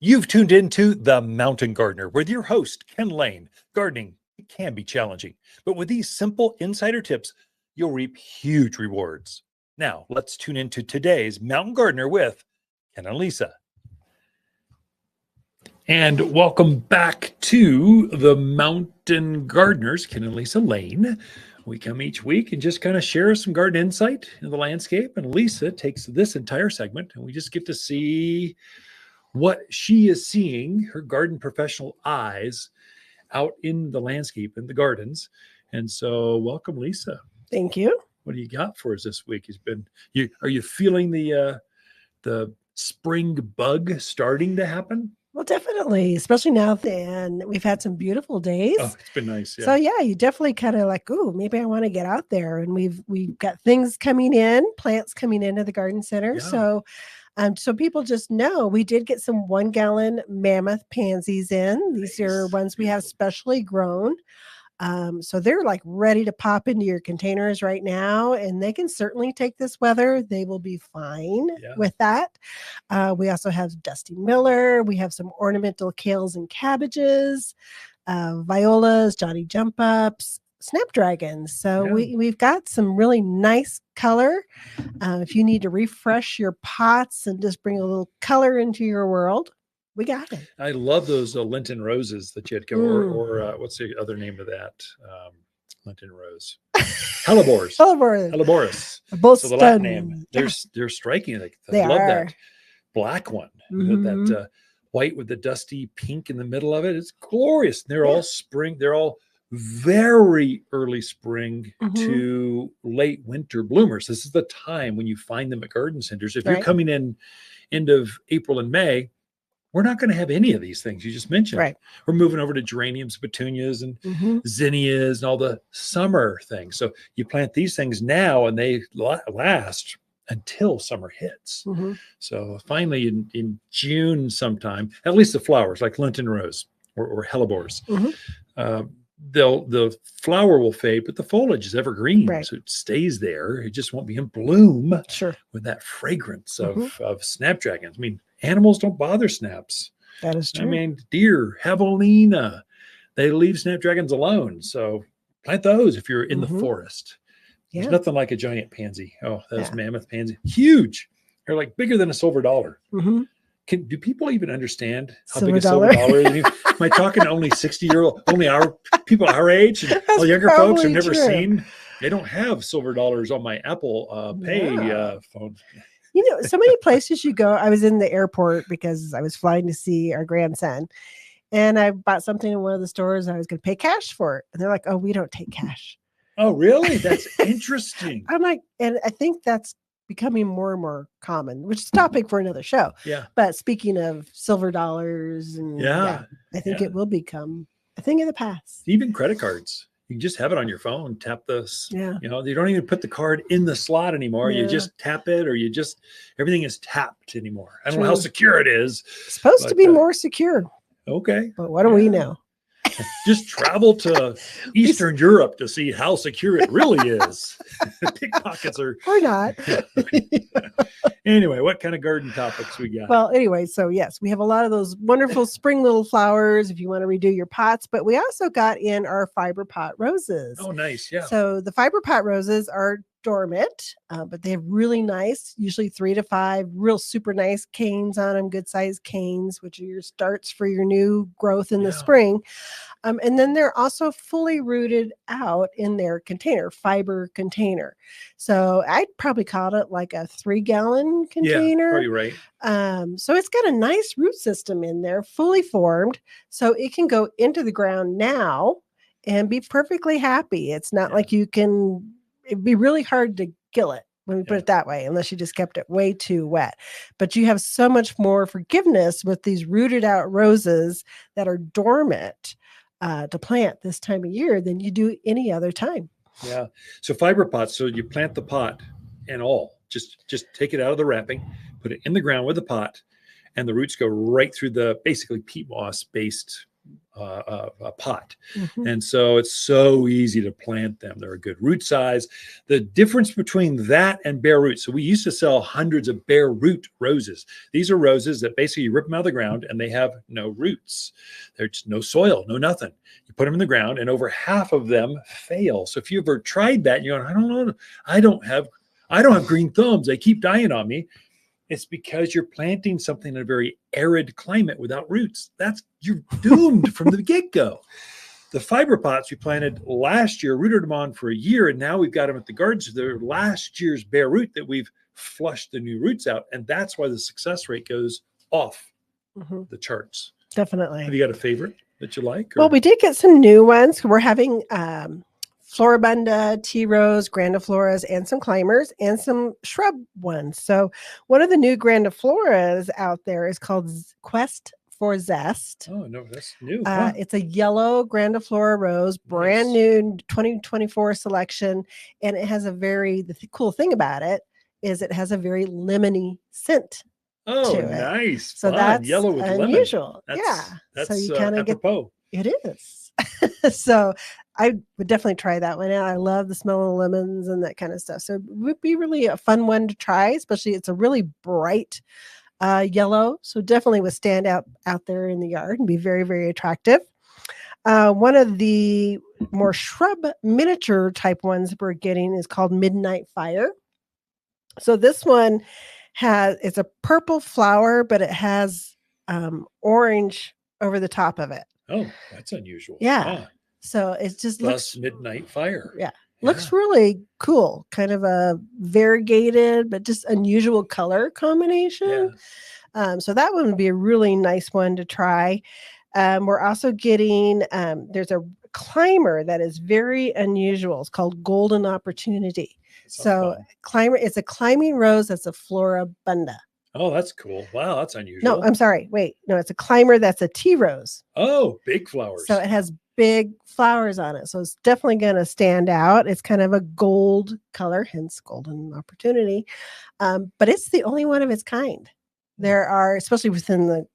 You've tuned into The Mountain Gardener with your host, Ken Lain. Gardening, it can be challenging, but with these simple insider tips, you'll reap huge rewards. Now, let's tune into today's Mountain Gardener with Ken and Lisa. And welcome back to The Mountain Gardeners, Ken and Lisa Lain. We come each week and just kind of share some garden insight in the landscape, and Lisa takes this entire segment, and we just get to see what she is seeing, her garden professional eyes, out in the landscape, in the gardens. And so welcome, Lisa. Thank you. What do you got for us this week? Are you feeling the spring bug starting to happen? Well, definitely, especially now that we've had some beautiful days. Oh, it's been nice. Yeah. So yeah, you definitely kind of like, oh, maybe I want to get out there. And we've got things coming in, plants coming into the garden center. Yeah. So people just know we did get some 1 gallon Mammoth pansies in. These are ones we have specially grown. So they're like ready to pop into your containers right now, and they can certainly take this weather. They will be fine with that. We also have Dusty Miller. We have some ornamental kales and cabbages, violas, Johnny Jump Ups, snapdragons. So we've got some really nice color. If you need to refresh your pots and just bring a little color into your world, we got it. I love those Lenten roses that you had come, or what's the other name of that? Lenten rose. Hellebores. Helleboris. Both so the Latin name. They're striking. I love that black one. That white with the dusty pink in the middle of it. It's glorious. They're all spring. They're all very early spring to late winter bloomers. This is the time when you find them at garden centers. If you're coming in end of April and May, we're not going to have any of these things you just mentioned. Right. We're moving over to geraniums, petunias, and zinnias, and all the summer things. So you plant these things now, and they last until summer hits. So finally, in June sometime, at least the flowers, like Lenten rose or hellebores, the flower will fade, but the foliage is evergreen, so it stays there. It just won't be in bloom with that fragrance of snapdragons. I mean, animals don't bother snaps. That is true. I mean, deer, javelina, they leave snapdragons alone. So plant those if you're in the forest. There's nothing like a giant pansy. Oh, those mammoth pansy, huge. They're like bigger than a silver dollar. Do people even understand how big a silver dollar is? Am I talking to only 60-year-old, only our people our age, and all younger folks have never seen? They don't have silver dollars on my Apple Pay phone. You know, so many places you go. I was in the airport because I was flying to see our grandson, and I bought something in one of the stores, and I was going to pay cash for it. And they're like, "Oh, we don't take cash." Oh, really? That's interesting. I'm like, and I think that's becoming more and more common, which is a topic for another show. Yeah. But speaking of silver dollars, and I think it will become a thing of the past. Even credit cards. You can just have it on your phone, tap this. Yeah. You know, you don't even put the card in the slot anymore. You just tap it, or everything is tapped anymore. I don't know how secure it is. It's supposed to be more secure. Okay. But what do we know? Just travel to Eastern Europe to see how secure it really is. Pickpockets are. Or not. Anyway, what kind of garden topics we got? Well, anyway, so yes, we have a lot of those wonderful spring little flowers if you want to redo your pots, but we also got in our fiber pot roses. Oh, nice. Yeah. So the fiber pot roses are dormant, but they have really nice, usually 3 to 5 real super nice canes on them, good sized canes, which are your starts for your new growth in the spring. And then they're also fully rooted out in their fiber container. So I'd probably call it like a 3-gallon container. Yeah, probably right. So it's got a nice root system in there, fully formed, so it can go into the ground now and be perfectly happy. It's not like it'd be really hard to kill it, when we put it that way, unless you just kept it way too wet. But you have so much more forgiveness with these rooted out roses that are dormant to plant this time of year than you do any other time. Yeah. So fiber pots. So you plant the pot and just take it out of the wrapping, put it in the ground with the pot, and the roots go right through the basically peat moss based pot. And so it's so easy to plant them. They're a good root size. The difference between that and bare root. So we used to sell hundreds of bare root roses. These are roses that basically you rip them out of the ground and they have no roots. There's no soil, no nothing. You put them in the ground and over half of them fail. So if you ever tried that, you're going, I don't know, I don't have green thumbs. They keep dying on me. It's because you're planting something in a very arid climate without roots. You're doomed from the get-go. The fiber pots we planted last year, rooted them on for a year, and now we've got them at the gardens. They're last year's bare root that we've flushed the new roots out, and that's why the success rate goes off the charts. Definitely. Have you got a favorite that you like? Well, we did get some new ones. We're having Floribunda, tea rose, grandifloras, and some climbers and some shrub ones. So one of the new grandifloras out there is called Quest for Zest. Oh, no, that's new. It's a yellow grandiflora rose, brand new 2024 selection. And it has the cool thing about it is it has a very lemony scent. Oh, to it. Nice. So that's yellow with unusual. Lemon. That's so you kind of get it is. So I would definitely try that one out. I love the smell of lemons and that kind of stuff. So it would be really a fun one to try, especially it's a really bright yellow. So definitely would stand out there in the yard and be very, very attractive. One of the more shrub miniature type ones we're getting is called Midnight Fire. So this one it's a purple flower, but it has orange over the top of it. Oh, that's unusual. Yeah. So it just looks Midnight Fire. Yeah. Looks really cool. Kind of a variegated, but just unusual color combination. Yeah. So that one would be a really nice one to try. We're also getting, there's a climber that is very unusual. It's called Golden Opportunity. So it's a climbing rose that's a Floribunda. Oh, that's cool. Wow, that's unusual. No, I'm sorry. Wait, no, it's a climber that's a tea rose. Oh, big flowers. So it has big flowers on it. So it's definitely going to stand out. It's kind of a gold color, hence Golden Opportunity. But it's the only one of its kind. There are, especially within the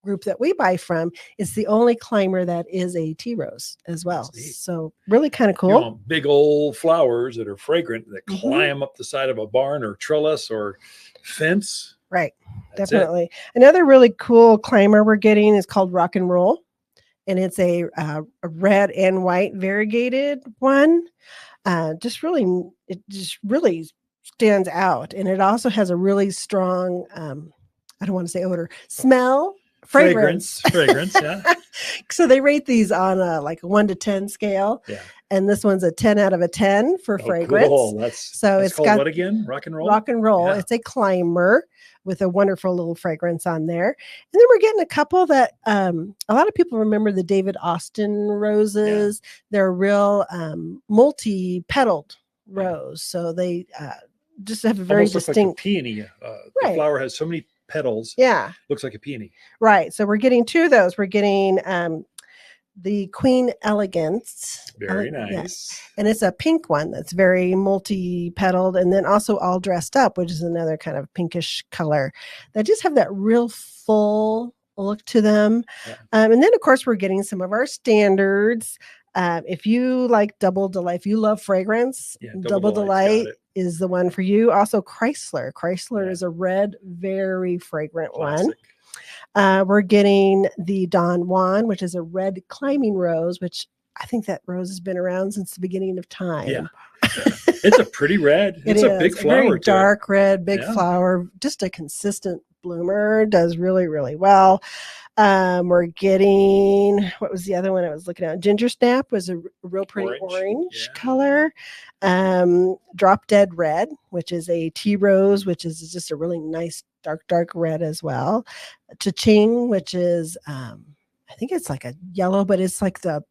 group that we buy from, it's the only climber that is a tea rose as well. So really kind of cool. You know, big old flowers that are fragrant that climb up the side of a barn or trellis or fence. Right. Definitely. Another really cool climber we're getting is called Rock and Roll. And it's a red and white variegated one. It just really stands out. And it also has a really strong, I don't want to say odor, smell, fragrance, yeah. So they rate these on a 1 to 10 scale. Yeah. And this one's a 10 out of a 10 for fragrance. Cool. It's called what again? Rock and Roll? Rock and Roll. Yeah. It's a climber with a wonderful little fragrance on there. And then we're getting a couple that a lot of people remember the David Austin roses. Yeah. They're real multi-petaled rose. So they just have a very almost distinct. Like a peony. The flower has so many petals. Yeah. Looks like a peony. Right. So we're getting two of those. We're getting the Queen Elegance. Very nice. Yes. And it's a pink one that's very multi-petaled and then also all dressed up, which is another kind of pinkish color that just have that real full look to them. Yeah. And then, of course, we're getting some of our standards. If you like Double Delight, if you love fragrance, Double Delight is the one for you. Also, Chrysler is a red, very fragrant one. We're getting the Don Juan, which is a red climbing rose, which I think that rose has been around since the beginning of time. Yeah. It's a pretty red. It's a big flower. Very dark red, big flower, just a consistent bloomer. Does really, really well. We're getting, what was the other one I was looking at? Ginger Snap was a real pretty orange color. Drop Dead Red, which is a tea rose, which is just a really nice dark red as well. Cha-ching, which is, I think it's like a yellow, but it's a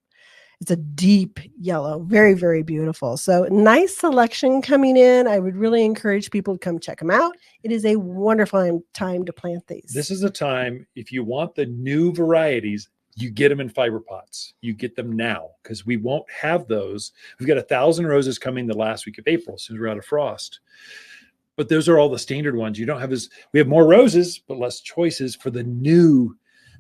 deep yellow, very, very beautiful. So nice selection coming in. I would really encourage people to come check them out. It is a wonderful time to plant these. This is a time, if you want the new varieties, you get them in fiber pots. You get them now because we won't have those. We've got 1,000 roses coming the last week of April, as soon as we're out of frost. But those are all the standard ones. You don't have we have more roses, but less choices for the new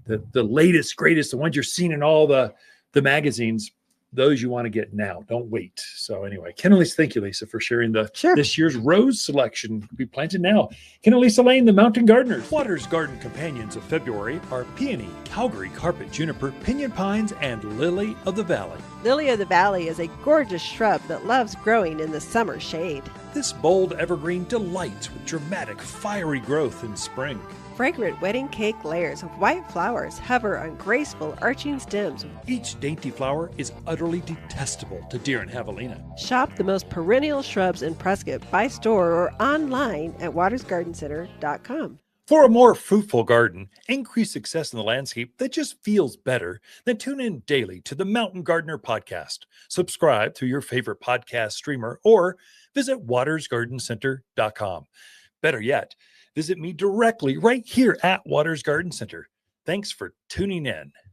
the latest, greatest, the ones you're seeing in all the magazines. Those you want to get now. Don't wait. So anyway, Ken and Lisa, thank you, Lisa, for sharing this year's rose selection. Be planted now. Ken and Lisa Lain, the Mountain Gardeners. Water's garden companions of February are peony, Calgary carpet juniper, pinyon pines, and lily of the valley. Lily of the Valley is a gorgeous shrub that loves growing in the summer shade. This bold evergreen delights with dramatic, fiery growth in spring. Fragrant wedding cake layers of white flowers hover on graceful arching stems. Each dainty flower is utterly detestable to deer and javelina. Shop the most perennial shrubs in Prescott by store or online at watersgardencenter.com. For a more fruitful garden, increase success in the landscape that just feels better, then tune in daily to the Mountain Gardener podcast. Subscribe through your favorite podcast streamer or visit watersgardencenter.com. Better yet, visit me directly right here at Waters Garden Center. Thanks for tuning in.